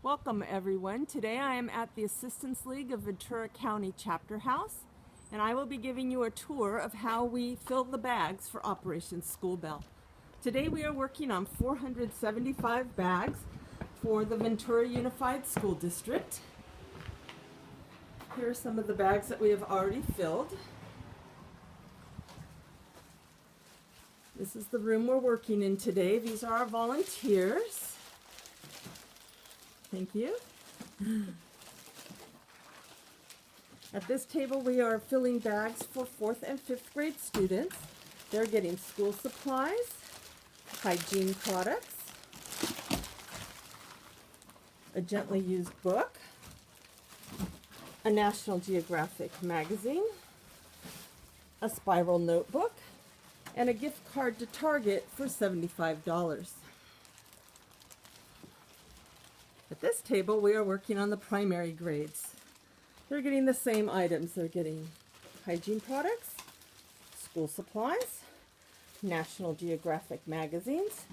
Welcome everyone. Today I am at the Assistance League of Ventura County Chapter House, and I will be giving you a tour of how we fill the bags for Operation School Bell. Today we are working on 475 bags for the Ventura Unified School District. Here are some of the bags that we have already filled. This is the room we're working in today. These are our volunteers. Thank you. At this table we are filling bags for 4th and 5th grade students. They're getting school supplies, hygiene products, a gently used book, a National Geographic magazine, a spiral notebook, and a gift card to Target for $75. At this table, we are working on the primary grades. They're getting the same items. They're getting hygiene products, school supplies, National Geographic magazines,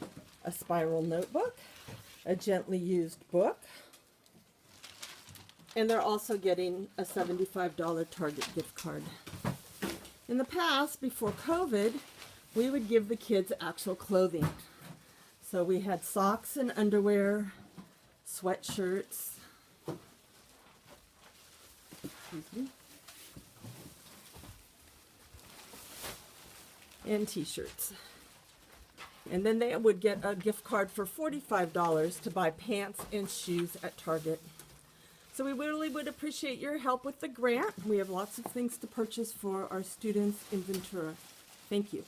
a spiral notebook, a gently used book, and they're also getting a $75 Target gift card. In the past, before COVID, we would give the kids actual clothing. So we had socks and underwear, sweatshirts, and t-shirts. And then they would get a gift card for $45 to buy pants and shoes at Target. So we really would appreciate your help with the grant. We have lots of things to purchase for our students in Ventura. Thank you.